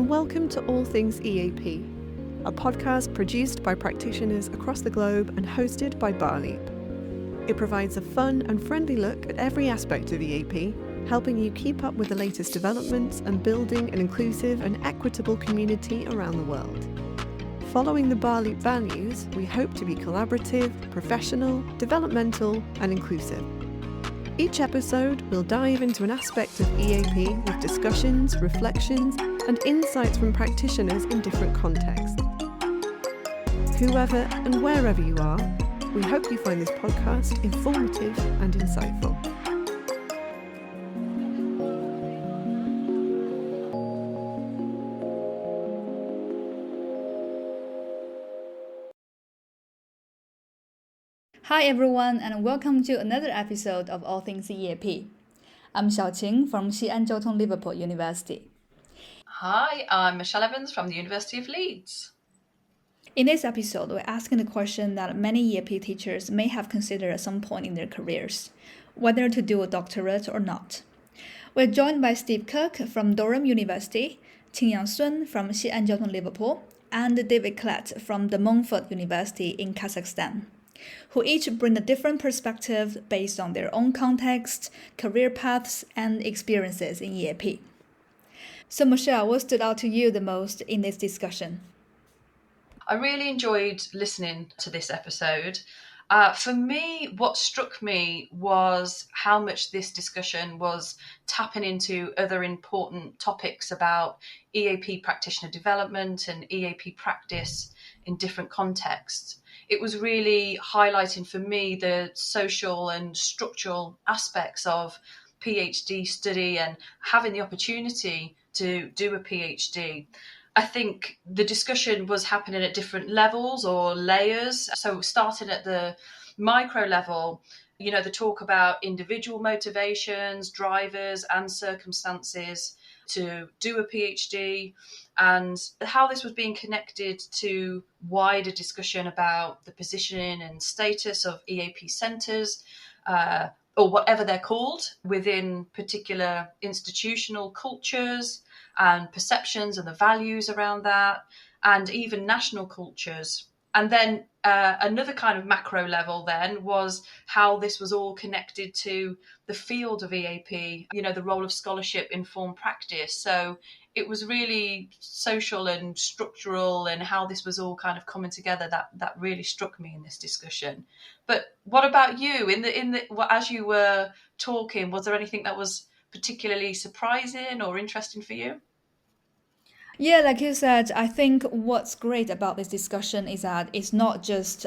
and welcome to All Things EAP, a podcast produced by practitioners across the globe and hosted by Barleap. It provides a fun and friendly look at every aspect of EAP, helping you keep up with the latest developments and building an inclusive and equitable community around the world. Following the Barleap values, we hope to be collaborative, professional, developmental, and inclusive. Each episode will dive into an aspect of EAP with discussions, reflections, and insights from practitioners in different contexts. Whoever and wherever you are, we hope you find this podcast informative and insightful. Hi everyone, and welcome to another episode of All Things EAP. I'm Xiaoqing from Xi'an Jiaotong Liverpool University. Hi, I'm Michelle Evans from the University of Leeds. In this episode, we're asking the question that many EAP teachers may have considered at some point in their careers, whether to do a doctorate or not. We're joined by Steve Kirk from Durum University, Qingyang Sun from Xi'an Jiaotong Liverpool, and David Collett from the Montfort University in Kazakhstan, who each bring a different perspective based on their own context, career paths, and experiences in EAP. So Michelle, what stood out to you the most in this discussion? I really enjoyed listening to this episode. For me, what struck me was how much this discussion was tapping into other important topics about EAP practitioner development and EAP practice in different contexts. It was really highlighting for me the social and structural aspects of PhD study and having the opportunity to do a PhD. I think the discussion was happening at different levels or layers. So starting at the micro level, the talk about individual motivations, drivers and circumstances to do a PhD, and how this was being connected to wider discussion about the positioning and status of EAP centres, or whatever they're called, within particular institutional cultures and perceptions and the values around that, and even national cultures. And then another kind of macro level then was how this was all connected to the field of EAP, the role of scholarship informed practice. So it was really social and structural, and how this was all kind of coming together that really struck me in this discussion. But what about you? As you were talking, was there anything that was particularly surprising or interesting for you? Yeah, like you said, I think what's great about this discussion is that it's not just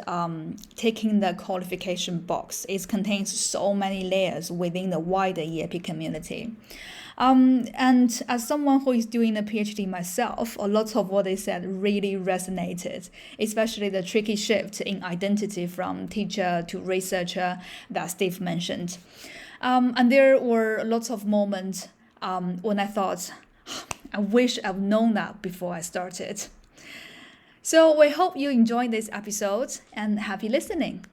ticking the qualification box. It contains so many layers within the wider EAP community. And as someone who is doing a PhD myself, a lot of what they said really resonated, especially the tricky shift in identity from teacher to researcher that Steve mentioned. And there were lots of moments when I thought, I wish I've known that before I started. So we hope you enjoyed this episode and happy listening.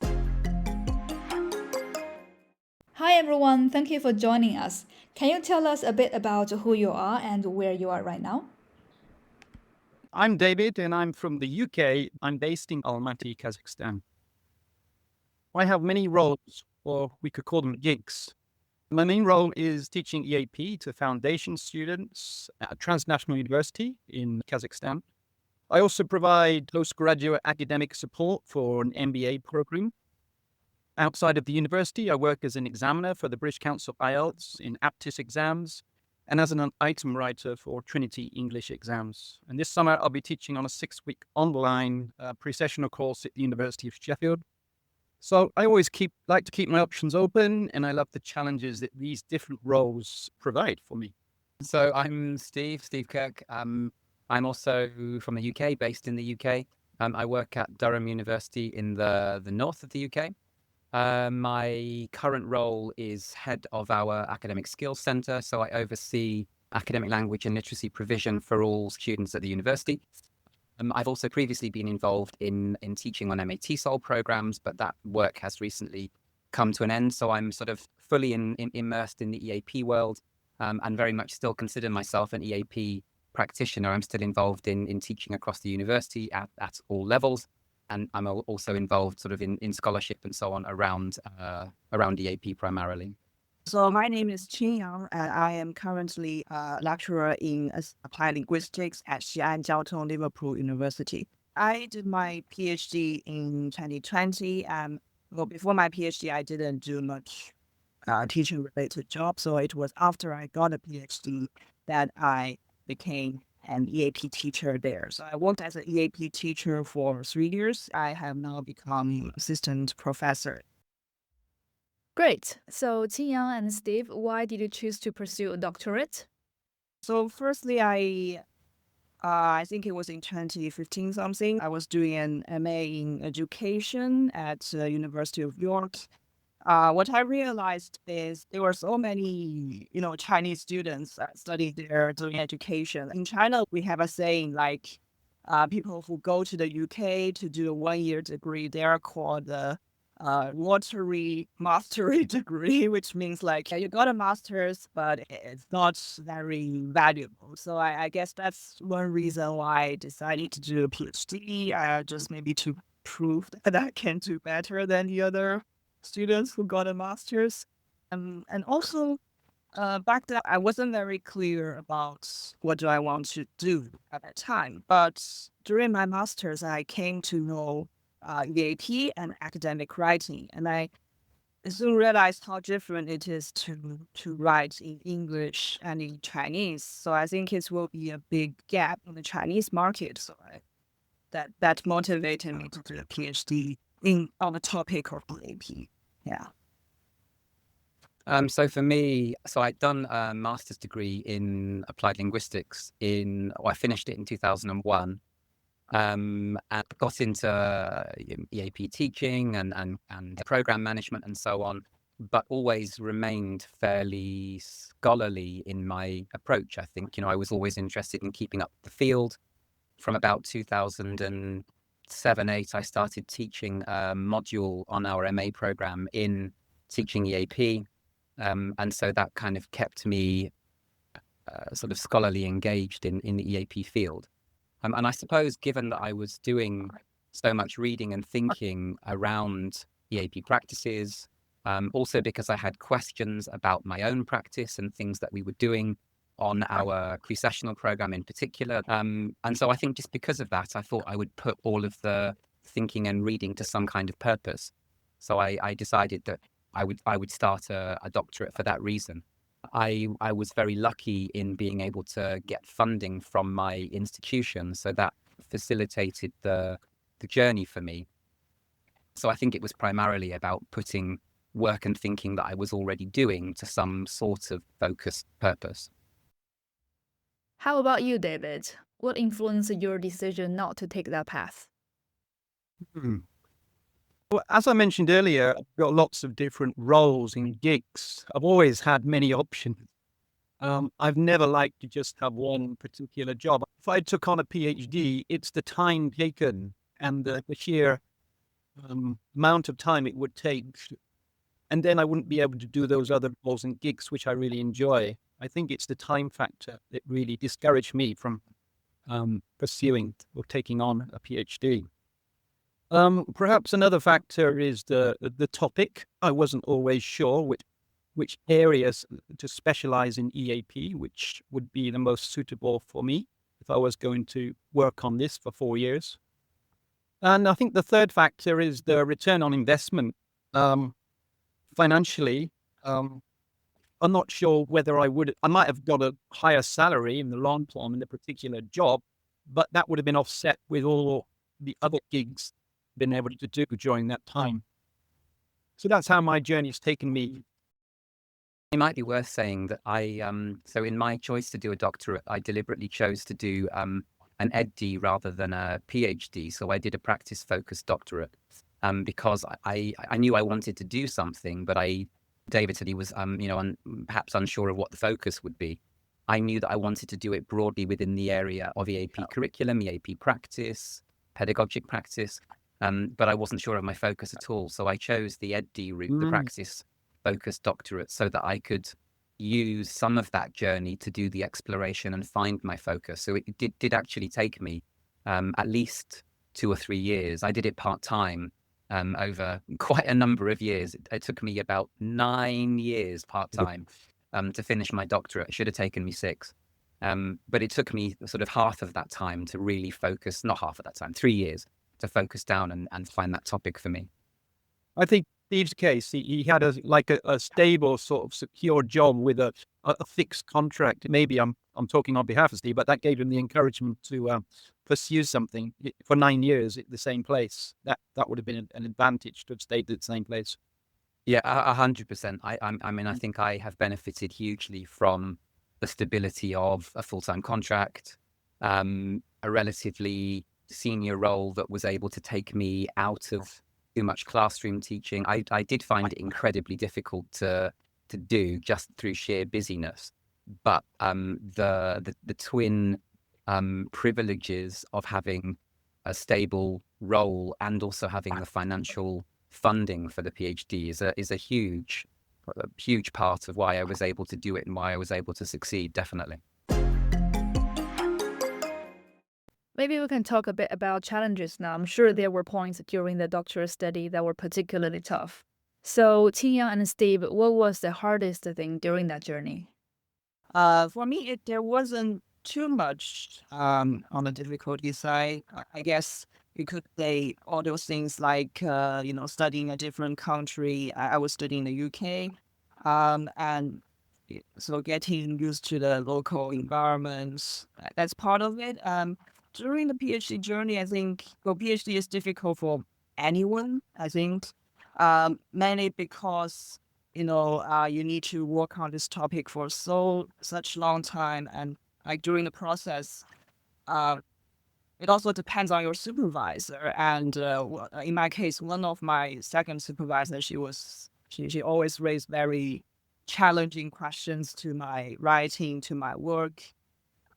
Hi everyone, thank you for joining us. Can you tell us a bit about who you are and where you are right now? I'm David and I'm from the UK. I'm based in Almaty, Kazakhstan. I have many roles, or we could call them gigs. My main role is teaching EAP to foundation students at a transnational university in Kazakhstan. I also provide postgraduate academic support for an MBA program. Outside of the university, I work as an examiner for the British Council IELTS in aptis exams and as an item writer for Trinity English exams. And this summer, I'll be teaching on a 6-week online pre-sessional course at the University of Sheffield. So I always like to keep my options open, and I love the challenges that these different roles provide for me. So I'm Steve Kirk. I'm also from the UK, based in the UK. I work at Durham University in the north of the UK. My current role is head of our Academic Skills Centre, so I oversee academic language and literacy provision for all students at the university. I've also previously been involved in teaching on MA-TESOL programs, but that work has recently come to an end. So I'm sort of fully immersed in the EAP world, and very much still consider myself an EAP practitioner, I'm still involved in teaching across the university at all levels. And I'm also involved sort of in scholarship and so on around EAP primarily. So my name is Qingyang, and I am currently a lecturer in applied linguistics at Xi'an, Jiaotong, Liverpool University. I did my PhD in 2020, and well, before my PhD, I didn't do much teaching-related job. So it was after I got a PhD that I became an EAP teacher there. So I worked as an EAP teacher for 3 years. I have now become assistant professor. Great. So, Qingyang and Steve, why did you choose to pursue a doctorate? So firstly, I think it was in 2015 something. I was doing an MA in education at the University of York. What I realized is there were so many, Chinese students studying there doing education. In China, we have a saying like, people who go to the UK to do a 1-year degree, they are called the watery mastery degree, which means like you got a master's, but it's not very valuable. So I guess that's one reason why I decided to do a PhD, just maybe to prove that I can do better than the other students who got a master's. And also, back then, I wasn't very clear about what do I want to do at that time. But during my master's, I came to know EAP and academic writing, and I soon realized how different it is to write in English and in Chinese. So I think it will be a big gap in the Chinese market. So that motivated me to do a PhD on the topic of EAP. Yeah. So for me, I'd done a master's degree in applied linguistics I finished it in 2001. And got into EAP teaching and program management and so on, but always remained fairly scholarly in my approach. I think, I was always interested in keeping up the field. From about 2007-8, I started teaching a module on our MA program in teaching EAP. And so that kind of kept me sort of scholarly engaged in the EAP field. And I suppose given that I was doing so much reading and thinking around EAP practices, also because I had questions about my own practice and things that we were doing on our pre-sessional program in particular. And so I think just because of that, I thought I would put all of the thinking and reading to some kind of purpose. So I decided that I would start a doctorate for that reason. I was very lucky in being able to get funding from my institution, so that facilitated the journey for me. So I think it was primarily about putting work and thinking that I was already doing to some sort of focused purpose. How about you, David? What influenced your decision not to take that path? Well, as I mentioned earlier, I've got lots of different roles and gigs. I've always had many options. I've never liked to just have one particular job. If I took on a PhD, it's the time taken and the sheer amount of time it would take. And then I wouldn't be able to do those other roles and gigs, which I really enjoy. I think it's the time factor that really discouraged me from pursuing or taking on a PhD. Perhaps another factor is the topic. I wasn't always sure which areas to specialize in EAP, which would be the most suitable for me if I was going to work on this for 4 years. And I think the third factor is the return on investment. Financially, I'm not sure whether I might have got a higher salary in the long term in the particular job, but that would have been offset with all the other gigs been able to do during that time. So that's how my journey's taken me. It might be worth saying that so in my choice to do a doctorate, I deliberately chose to do an EdD rather than a PhD. So I did a practice-focused doctorate because I knew I wanted to do something, but David said he was perhaps unsure of what the focus would be. I knew that I wanted to do it broadly within the area of EAP curriculum, EAP practice, pedagogic practice. But I wasn't sure of my focus at all. So I chose the EdD route, the practice-focused doctorate, so that I could use some of that journey to do the exploration and find my focus. So it did actually take me at least 2 or 3 years. I did it part-time over quite a number of years. It took me about 9 years part-time to finish my doctorate. It should have taken me 6. But it took me sort of half of that time to really focus, not half of that time, 3 years to focus down and find that topic for me. I think Steve's case, he had a stable sort of secure job with a fixed contract. Maybe I'm talking on behalf of Steve, but that gave him the encouragement to pursue something for 9 years at the same place. That would have been an advantage to have stayed at the same place. Yeah, 100%. I mean, I think I have benefited hugely from the stability of a full-time contract, a relatively senior role that was able to take me out of too much classroom teaching. I did find it incredibly difficult to do just through sheer busyness, but the twin privileges of having a stable role and also having the financial funding for the PhD is a huge part of why I was able to do it and why I was able to succeed, definitely. Maybe we can talk a bit about challenges now. I'm sure there were points during the doctoral study that were particularly tough. So, Qingyang and Steve, what was the hardest thing during that journey? For me, there wasn't too much on the difficulty side. I guess you could say all those things like, studying a different country. I was studying the UK, and so getting used to the local environments, that's part of it. During the PhD journey, I think, PhD is difficult for anyone, I think, mainly because, you need to work on this topic for such long time. And like during the process, it also depends on your supervisor. And in my case, one of my second supervisors, she always raised very challenging questions to my writing, to my work.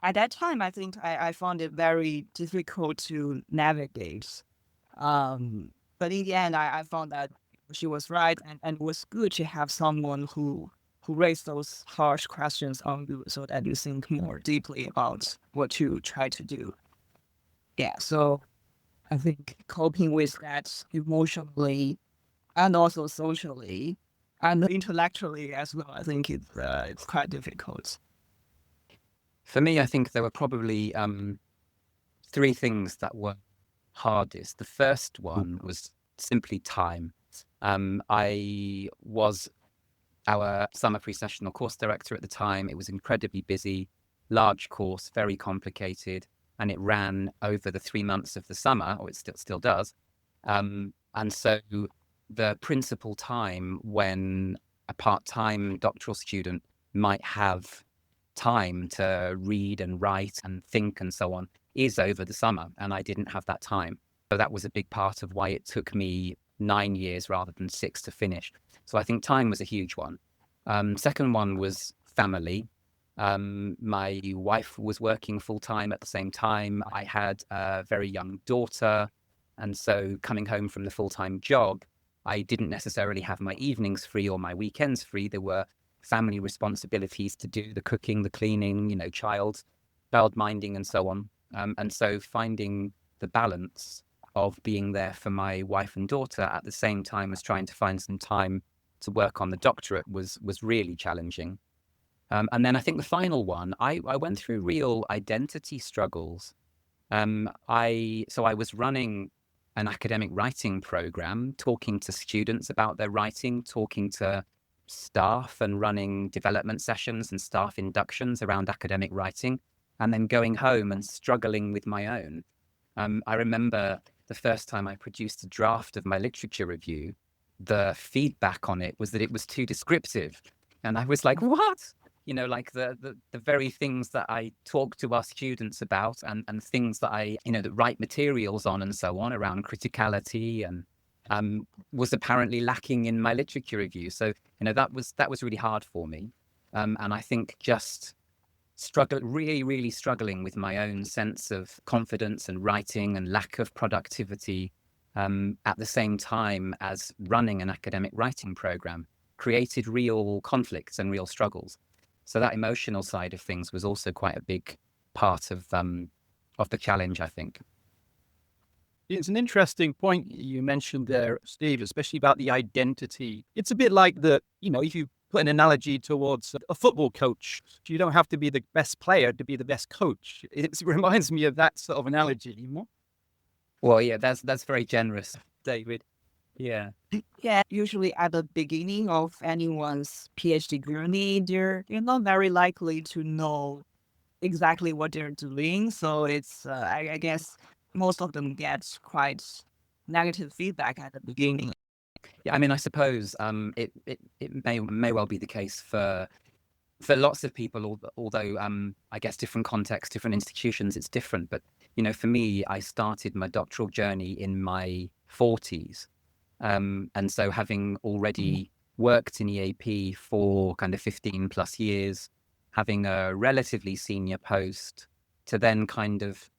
At that time, I think I found it very difficult to navigate. But in the end, I found that she was right, and it was good to have someone who raised those harsh questions on you so that you think more deeply about what you try to do. Yeah, so I think coping with that emotionally and also socially and intellectually as well, I think it's quite difficult. For me, I think there were probably 3 things that were hardest. The first one was simply time. I was our summer pre-sessional course director at the time. It was incredibly busy, large course, very complicated, and it ran over the 3 months of the summer, or it still does. And so the principal time when a part-time doctoral student might have time to read and write and think and so on is over the summer, and I didn't have that time. So that was a big part of why it took me 9 years rather than 6 to finish. So I think time was a huge one. Second one was family. My wife was working full-time at the same time. I had a very young daughter, and so coming home from the full-time job, I didn't necessarily have my evenings free or my weekends free. There were family responsibilities to do, the cooking, the cleaning, child minding and so on. And so finding the balance of being there for my wife and daughter at the same time as trying to find some time to work on the doctorate was really challenging. And then I think the final one, I went through real identity struggles. I was running an academic writing program, talking to students about their writing, talking to staff and running development sessions and staff inductions around academic writing, and then going home and struggling with my own. I remember the first time I produced a draft of my literature review, the feedback on it was that it was too descriptive. And I was like, what? Like the very things that I talk to our students about and things that I, that write materials on and so on around criticality and was apparently lacking in my literature review. So, that was really hard for me. And I think just really struggling with my own sense of confidence and writing and lack of productivity at the same time as running an academic writing program created real conflicts and real struggles. So that emotional side of things was also quite a big part of the challenge, I think. It's an interesting point you mentioned there, Steve, especially about the identity. It's a bit like if you put an analogy towards a football coach, you don't have to be the best player to be the best coach. It reminds me of that sort of analogy. Well, yeah, that's very generous, David. Yeah. Yeah, usually at the beginning of anyone's PhD journey, they're not very likely to know exactly what they're doing. So it's, I guess, most of them get quite negative feedback at the beginning. Yeah, I mean, I suppose it may well be the case for lots of people, although I guess different contexts, different institutions, it's different. But for me, I started my doctoral journey in my 40s. And so having already worked in EAP for kind of 15 plus years, having a relatively senior post, to then kind of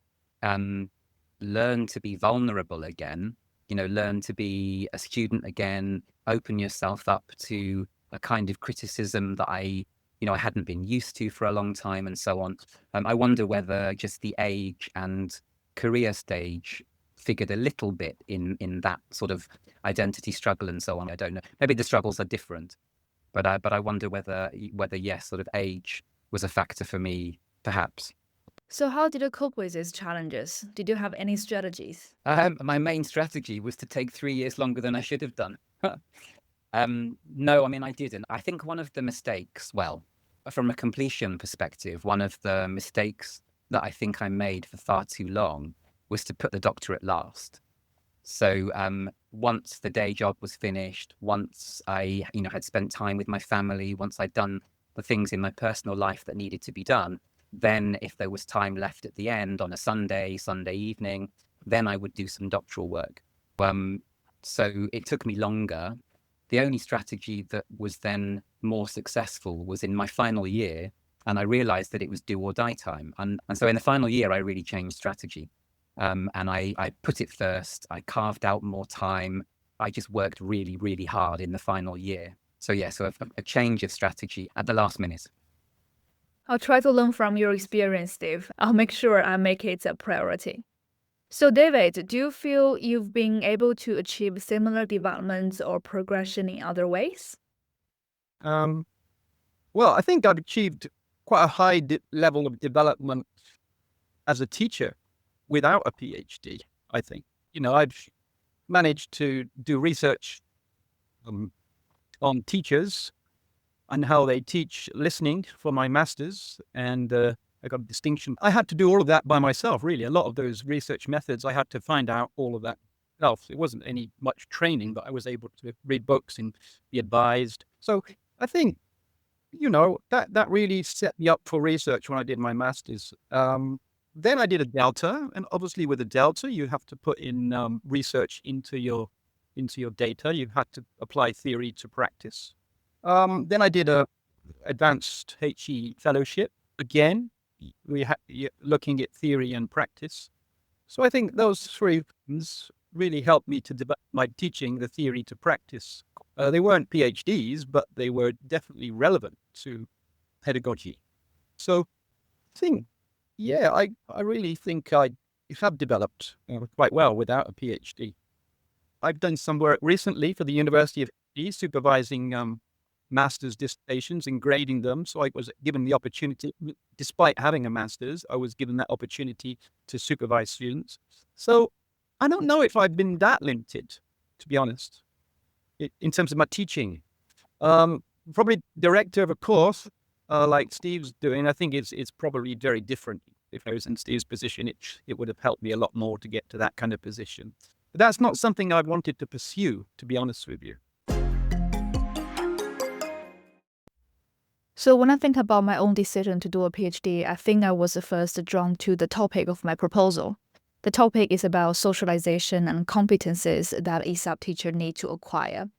learn to be vulnerable again, learn to be a student again, open yourself up to a kind of criticism that I hadn't been used to for a long time, and so on. I wonder whether just the age and career stage figured a little bit in that sort of identity struggle and so on. I don't know. Maybe the struggles are different, but I wonder whether yes, sort of age was a factor for me, perhaps. So how did you cope with these challenges? Did you have any strategies? My main strategy was to take 3 years longer than I should have done. No, I mean, I didn't. I think one of the mistakes, well, from a completion perspective, one of the mistakes that I think I made for far too long was to put the doctorate last. So once the day job was finished, once I had spent time with my family, once I'd done the things in my personal life that needed to be done, then if there was time left at the end on a Sunday evening, then I would do some doctoral work. So it took me longer. The only strategy that was then more successful was in my final year, and I realized that it was do or die time. And so in the final year, I really changed strategy. And I put it first. I carved out more time. I just worked really, really hard in the final year. So yeah, so a change of strategy at the last minute. I'll try to learn from your experience, Steve. I'll make sure I make it a priority. So David, do you feel you've been able to achieve similar developments or progression in other ways? Well, I think I've achieved quite a high level of development as a teacher without a PhD, I think. I've managed to do research on teachers and how they teach listening for my master's, and I got a distinction. I had to do all of that by myself, really. A lot of those research methods, I had to find out all of that myself. It wasn't any much training, but I was able to read books and be advised. So I think, that really set me up for research when I did my master's. Then I did a Delta, and obviously with a Delta, you have to put in research into your data. You had to apply theory to practice. Then I did a advanced HE fellowship. Again, we had looking at theory and practice. So I think those three things really helped me to develop my teaching, the theory to practice. They weren't PhDs, but they were definitely relevant to pedagogy. So I think, yeah, I really think I have developed quite well without a PhD. I've done some work recently for the University of Leeds, supervising master's dissertations and grading them. So I was given the opportunity, despite having a master's, I was given that opportunity to supervise students. So I don't know if I've been that limited, to be honest, in terms of my teaching. Probably director of a course like Steve's doing, I think it's probably very different. If I was in Steve's position, it would have helped me a lot more to get to that kind of position. But that's not something I wanted to pursue, to be honest with you. So when I think about my own decision to do a PhD, I think I was first drawn to the topic of my proposal. The topic is about socialization and competencies that ESAP teachers need to acquire.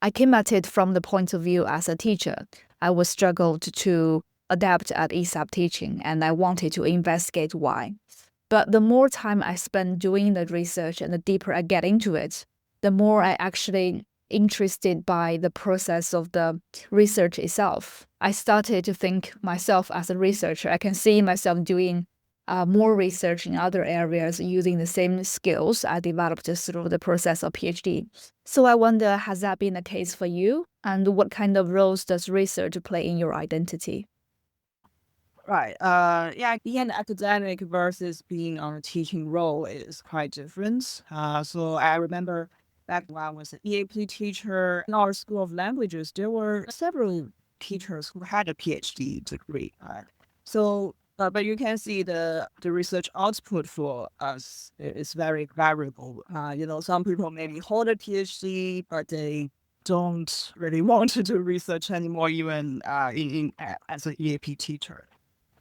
I came at it from the point of view as a teacher. I was struggled to adapt at ESAP teaching, and I wanted to investigate why. But the more time I spend doing the research and the deeper I get into it, the more I actually interested by the process of the research itself. I started to think myself as a researcher. I can see myself doing more research in other areas using the same skills I developed through the process of PhD. So I wonder, has that been the case for you? And what kind of roles does research play in your identity? Right. Being an academic versus being on a teaching role is quite different. So I remember back when I was an EAP teacher in our School of Languages, there were several teachers who had a PhD degree. But you can see the research output for us is very variable. Some people maybe hold a PhD, but they don't really want to do research anymore, even as an EAP teacher.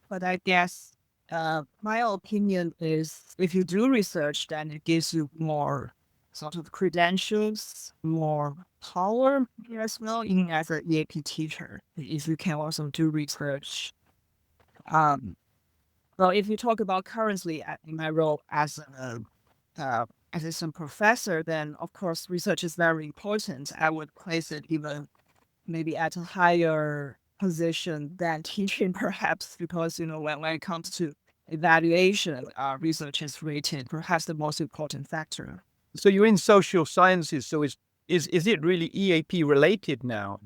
But I guess my opinion is if you do research, then it gives you more sort of credentials, more power as well, even as an EAP teacher, if you can also do research. Well, if you talk about currently in my role as an assistant professor, then of course research is very important. I would place it even maybe at a higher position than teaching, perhaps, because when it comes to evaluation, research is rated perhaps the most important factor. So you're in social sciences. So is it really EAP related now?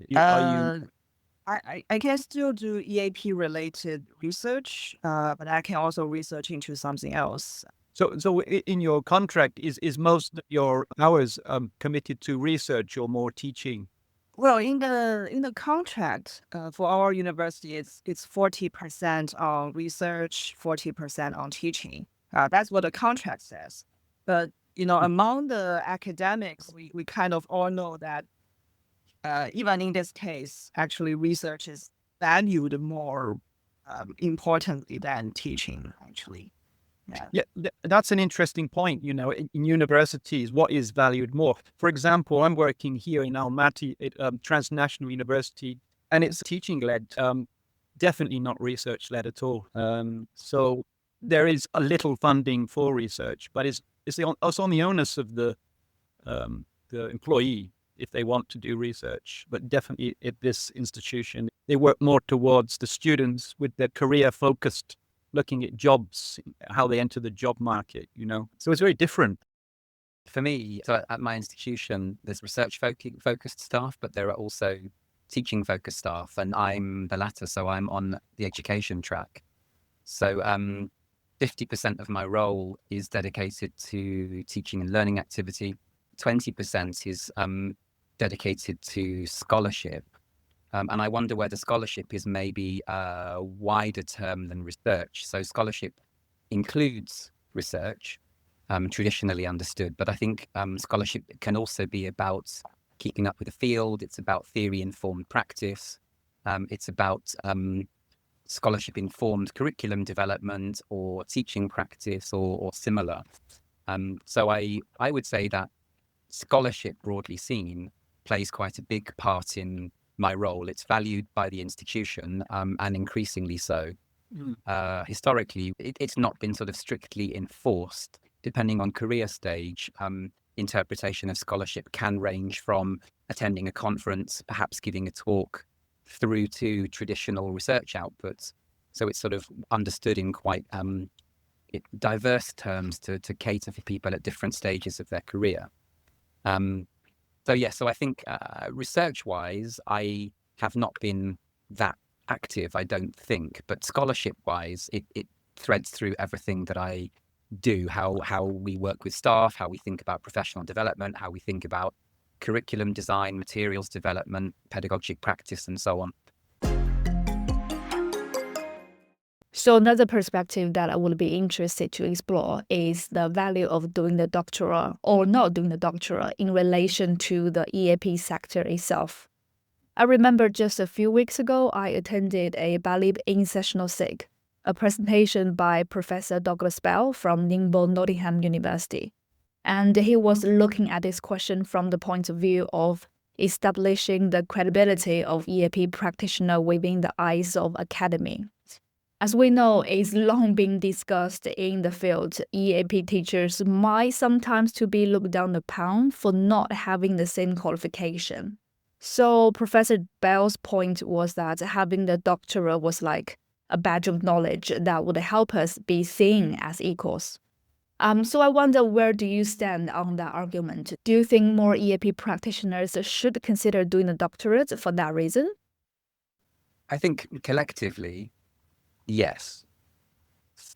I can still do EAP related research, but I can also research into something else. So in your contract, is most of your hours committed to research or more teaching? Well, in the contract for our university, it's 40% on research, 40% on teaching. That's what the contract says. But among the academics, we kind of all know that even in this case, actually research is valued more importantly than teaching. Actually. Yeah, that's an interesting point. In universities, what is valued more? For example, I'm working here in Almaty at transnational university, and it's teaching-led, definitely not research-led at all. So there is a little funding for research, but it's on the onus of the employee if they want to do research. But definitely at this institution, they work more towards the students with their career-focused, looking at jobs, how they enter the job market, So it's very different. For me, so at my institution, there's research-focused staff, but there are also teaching-focused staff, and I'm the latter, so I'm on the education track. So 50% of my role is dedicated to teaching and learning activity. 20% is dedicated to scholarship. And I wonder whether scholarship is maybe a wider term than research. So scholarship includes research, traditionally understood, but I think scholarship can also be about keeping up with the field. It's about theory-informed practice. It's about scholarship-informed curriculum development or teaching practice or similar. So I would say that scholarship, broadly seen, plays quite a big part in my role. It's valued by the institution, and increasingly so. Historically, it's not been sort of strictly enforced. Depending on career stage, interpretation of scholarship can range from attending a conference, perhaps giving a talk, through to traditional research outputs. So it's sort of understood in quite diverse terms to cater for people at different stages of their career. So I think research-wise, I have not been that active, I don't think, but scholarship-wise, it threads through everything that I do, how we work with staff, how we think about professional development, how we think about curriculum design, materials development, pedagogic practice, and so on. So another perspective that I would be interested to explore is the value of doing the doctoral or not doing the doctoral in relation to the EAP sector itself. I remember just a few weeks ago, I attended a Balib in-sessional SIG, a presentation by Professor Douglas Bell from Nottingham University. And he was looking at this question from the point of view of establishing the credibility of EAP practitioner within the eyes of academy. As we know, it's long been discussed in the field, EAP teachers might sometimes to be looked down upon for not having the same qualification. So Professor Bell's point was that having the doctorate was like a badge of knowledge that would help us be seen as equals. So I wonder, where do you stand on that argument? Do you think more EAP practitioners should consider doing a doctorate for that reason? I think collectively, yes.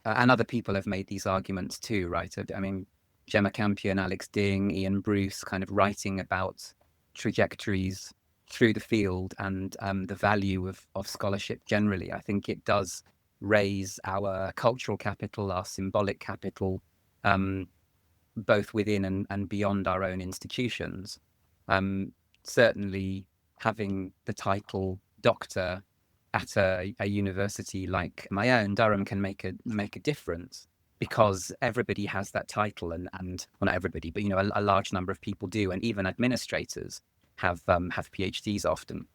And other people have made these arguments too, right? I mean, Gemma Campion, Alex Ding, Ian Bruce kind of writing about trajectories through the field and the value of scholarship generally. I think it does raise our cultural capital, our symbolic capital, both within and beyond our own institutions. Certainly having the title doctor at a university like my own, Durham, can make a difference, because everybody has that title, and well, not everybody, but a large number of people do, and even administrators have PhDs often.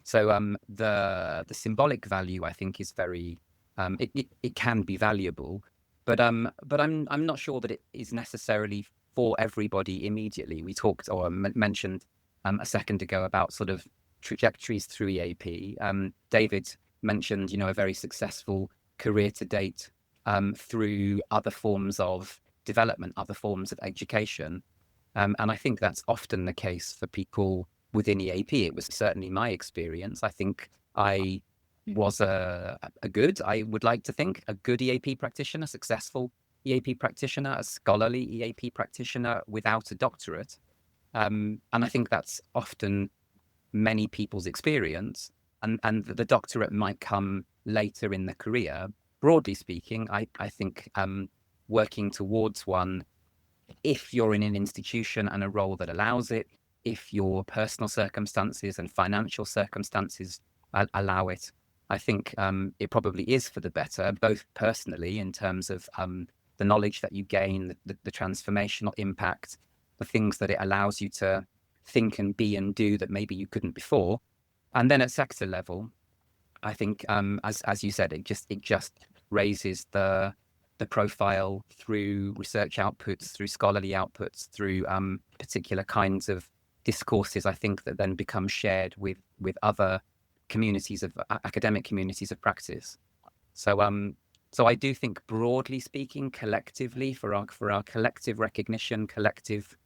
So the symbolic value, I think, is very it can be valuable, but I'm not sure that it is necessarily for everybody immediately. We talked or mentioned a second ago about sort of trajectories through EAP. David mentioned, a very successful career to date through other forms of development, other forms of education. And I think that's often the case for people within EAP. It was certainly my experience. I think I was I would like to think, a good EAP practitioner, successful EAP practitioner, a scholarly EAP practitioner without a doctorate. And I think that's often many people's experience, and the doctorate might come later in the career. Broadly speaking, I think working towards one, if you're in an institution and a role that allows it, if your personal circumstances and financial circumstances allow it, I think it probably is for the better, both personally in terms of the knowledge that you gain, the transformational impact, the things that it allows you to think and be and do that maybe you couldn't before. And then at sector level, I think, as you said, it just raises the profile through research outputs, through scholarly outputs, through particular kinds of discourses, I think, that then become shared with other communities of academic communities of practice. So I do think, broadly speaking, collectively, for our collective recognition, collective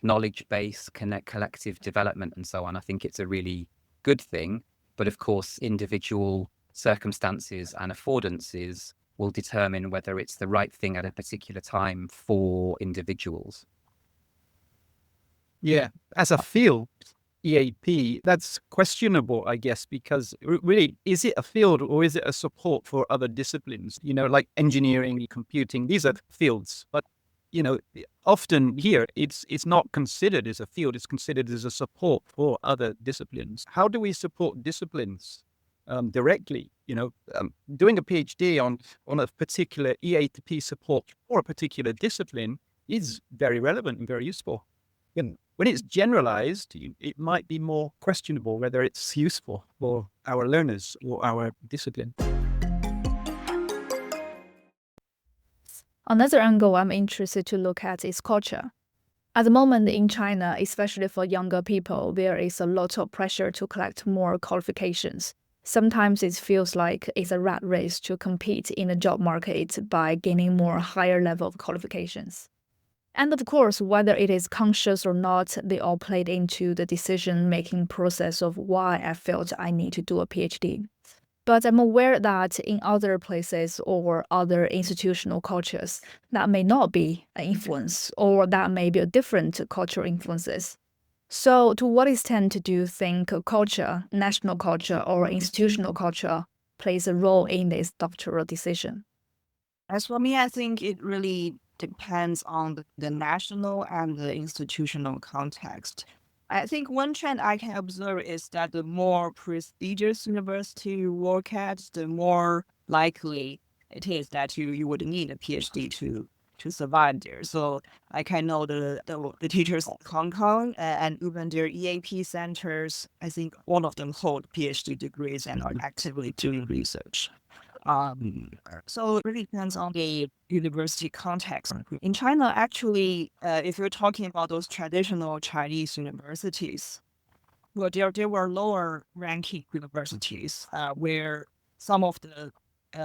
knowledge base, collective development, and so on, I think it's a really good thing. But of course, individual circumstances and affordances will determine whether it's the right thing at a particular time for individuals. Yeah, as a field, EAP, that's questionable, I guess, because really, is it a field or is it a support for other disciplines? Like engineering, computing, these are fields. But, often here, it's not considered as a field, it's considered as a support for other disciplines. How do we support disciplines directly? Doing a PhD on a particular EAP support for a particular discipline is very relevant and very useful. When it's generalized, it might be more questionable whether it's useful for our learners or our discipline. Another angle I'm interested to look at is culture. At the moment in China, especially for younger people, there is a lot of pressure to collect more qualifications. Sometimes it feels like it's a rat race to compete in the job market by gaining more higher level of qualifications. And of course, whether it is conscious or not, they all played into the decision-making process of why I felt I need to do a PhD. But I'm aware that in other places or other institutional cultures, that may not be an influence, or that may be a different cultural influences. So to what extent do you think culture, national culture or institutional culture, plays a role in this doctoral decision? As for me, I think it really depends on the national and the institutional context. I think one trend I can observe is that the more prestigious university you work at, the more likely it is that you would need a PhD to to survive there. So like I know the teachers in Hong Kong and even their EAP centers, I think all of them hold PhD degrees and are actively doing research. So it really depends on the university context. In China, actually, if you're talking about those traditional Chinese universities, well, there were lower ranking universities where some of the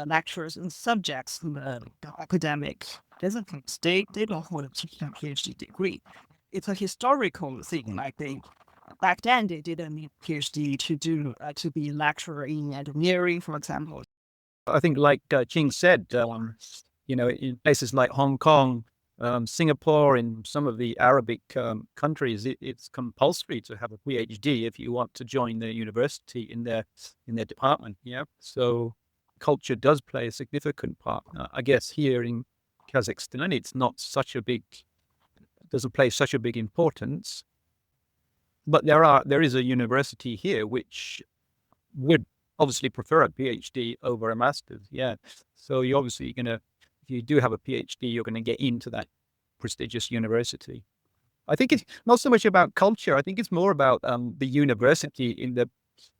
lecturers and subjects, the academic disciplines, they don't hold a PhD degree. It's a historical thing. Like back then, they didn't need PhD to be lecturer in engineering, for example. I think, like Qing said, in places like Hong Kong, Singapore, in some of the Arabic countries, it's compulsory to have a PhD if you want to join the university in their department. Yeah, so culture does play a significant part. I guess here in Kazakhstan, it's not doesn't play such a big importance. But there is a university here which would obviously prefer a PhD over a master's. Yeah. So you're obviously if you do have a PhD, you're going to get into that prestigious university. I think it's not so much about culture. I think it's more about the university in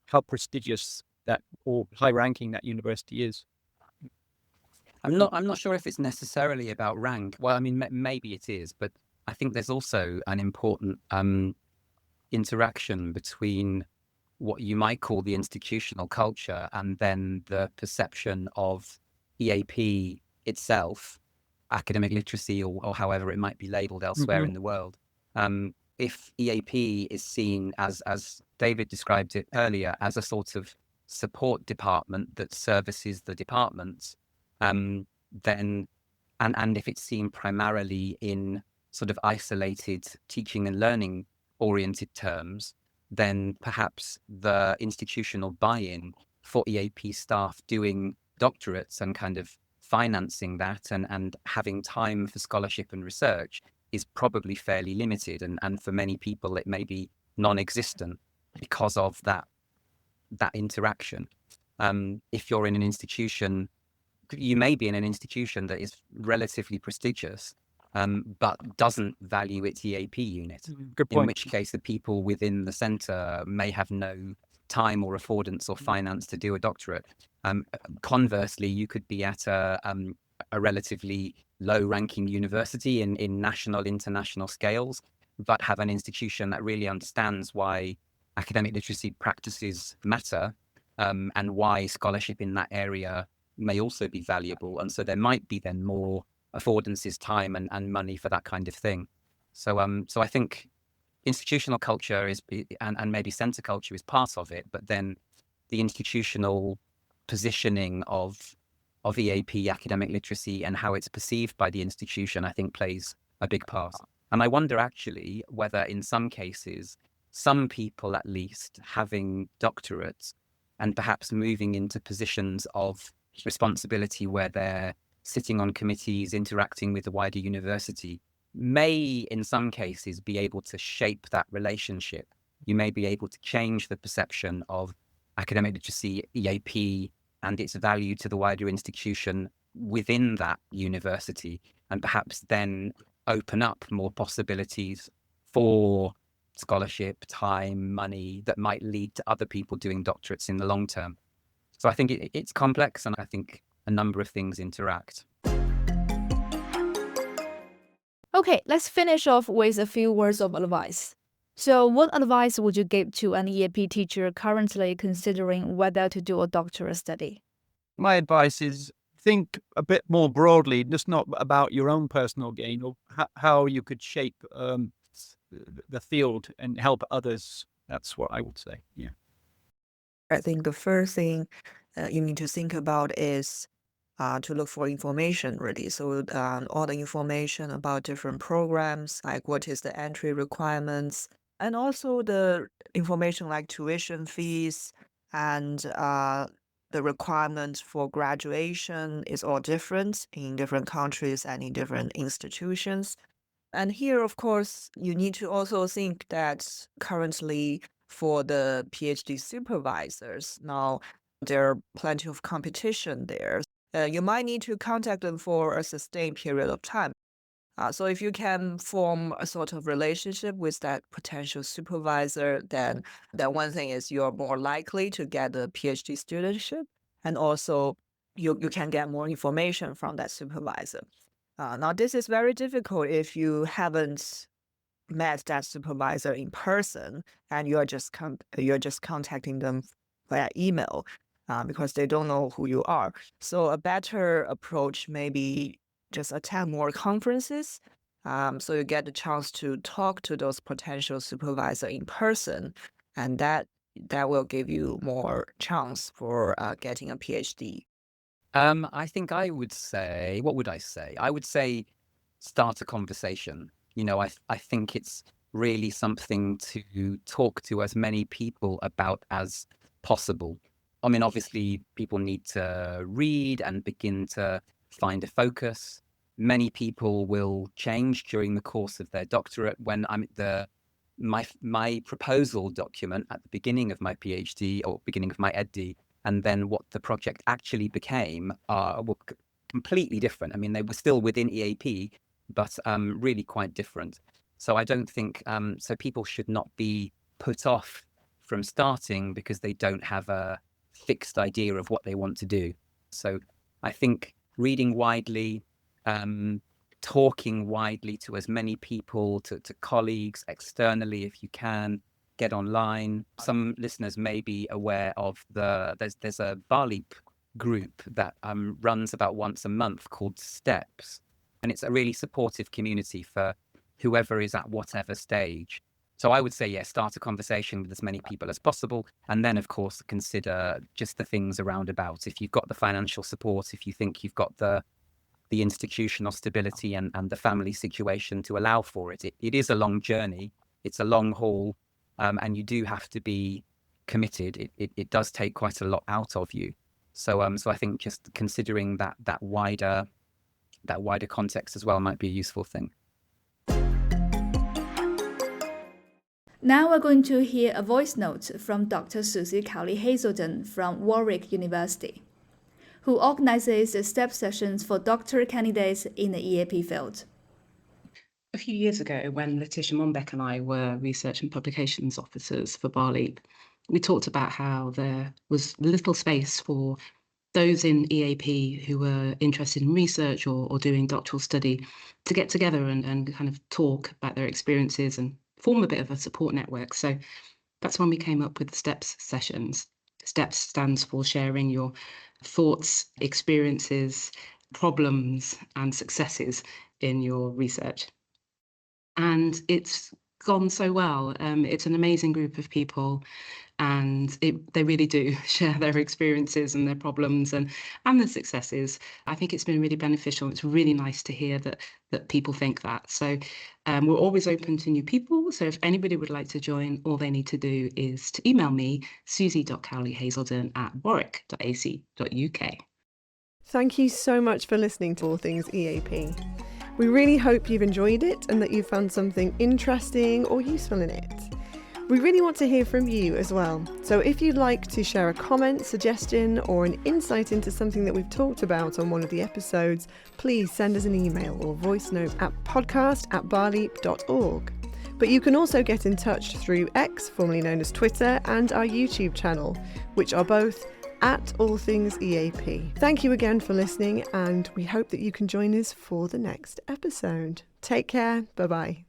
how prestigious that or high ranking that university is. I'm not sure if it's necessarily about rank. Well, I mean, maybe it is, but I think there's also an important interaction between what you might call the institutional culture and then the perception of EAP itself, academic literacy, or however it might be labeled elsewhere in the world. If EAP is seen as David described it earlier, as a sort of support department that services the departments, then and if it's seen primarily in sort of isolated teaching and learning oriented terms, then perhaps the institutional buy-in for EAP staff doing doctorates and kind of financing that and having time for scholarship and research is probably fairly limited. And for many people, it may be non-existent because of that interaction. If you're in an institution, you may be in an institution that is relatively prestigious, but doesn't value its EAP unit. Good point. In which case, the people within the centre may have no time or affordance or finance to do a doctorate. Conversely, you could be at a relatively low-ranking university in national, international scales, but have an institution that really understands why academic literacy practices matter, and why scholarship in that area may also be valuable. And so there might be then more affordances, time and money for that kind of thing. So I think institutional culture and maybe centre culture is part of it, but then the institutional positioning of EAP academic literacy and how it's perceived by the institution, I think, plays a big part. And I wonder actually whether in some cases, some people at least having doctorates and perhaps moving into positions of responsibility where they're sitting on committees, interacting with the wider university, may in some cases be able to shape that relationship. You may be able to change the perception of academic literacy, EAP, and its value to the wider institution within that university, and perhaps then open up more possibilities for scholarship, time, money that might lead to other people doing doctorates in the long term. So I think it's complex, and I think a number of things interact. Okay, let's finish off with a few words of advice. So what advice would you give to an EAP teacher currently considering whether to do a doctoral study? My advice is think a bit more broadly, just not about your own personal gain, or how you could shape the field and help others. That's what I would say. Yeah. I think the first thing you need to think about is to look for information, really. So all the information about different programs, like what is the entry requirements, and also the information like tuition fees and the requirements for graduation is all different in different countries and in different institutions. And here, of course, you need to also think that currently for the PhD supervisors, now there are plenty of competition there. You might need to contact them for a sustained period of time. So if you can form a sort of relationship with that potential supervisor, then one thing is you're more likely to get a PhD studentship, and also you can get more information from that supervisor. Now, this is very difficult if you haven't met that supervisor in person and you're just contacting them via email, because they don't know who you are. So a better approach may be just attend more conferences, so you get the chance to talk to those potential supervisor in person, and that will give you more chance for getting a PhD. I think I would say, what would I say? I would say start a conversation. I think it's really something to talk to as many people about as possible. I mean, obviously, people need to read and begin to find a focus. Many people will change during the course of their doctorate. When I'm at my proposal document at the beginning of my PhD or beginning of my EdD, and then what the project actually became were completely different. I mean, they were still within EAP, but really quite different. So I don't think, so people should not be put off from starting because they don't have a fixed idea of what they want to do. So I think reading widely, talking widely to as many people, to colleagues externally if you can, get online. Some listeners may be aware of there's a BALIP group that runs about once a month called STEPS. And it's a really supportive community for whoever is at whatever stage. So I would say, yeah, start a conversation with as many people as possible. And then, of course, consider just the things around about. If you've got the financial support, if you think you've got the institutional stability and the family situation to allow for it. It is a long journey. It's a long haul. And you do have to be committed. It does take quite a lot out of you. So I think just considering that wider context as well might be a useful thing. Now we're going to hear a voice note from Dr. Susie Cowley-Hazelden from Warwick University, who organizes the STEP sessions for doctorate candidates in the EAP field. A few years ago, when Letitia Monbeck and I were research and publications officers for BALIP, we talked about how there was little space for those in EAP who were interested in research or doing doctoral study to get together and kind of talk about their experiences and form a bit of a support network. So that's when we came up with the STEPS sessions. STEPS stands for sharing your thoughts, experiences, problems, and successes in your research. And it's gone so well. It's an amazing group of people, and they really do share their experiences and their problems and the successes. I think it's been really beneficial. It's really nice to hear that people think that. So we're always open to new people. So if anybody would like to join, all they need to do is to email me, susie.cowley-hazelden@warwick.ac.uk. Thank you so much for listening to All Things EAP. We really hope you've enjoyed it and that you found something interesting or useful in it. We really want to hear from you as well. So if you'd like to share a comment, suggestion, or an insight into something that we've talked about on one of the episodes, please send us an email or voice note at podcast@barleap.org. But you can also get in touch through X, formerly known as Twitter, and our YouTube channel, which are both at All Things EAP. Thank you again for listening, and we hope that you can join us for the next episode. Take care. Bye-bye.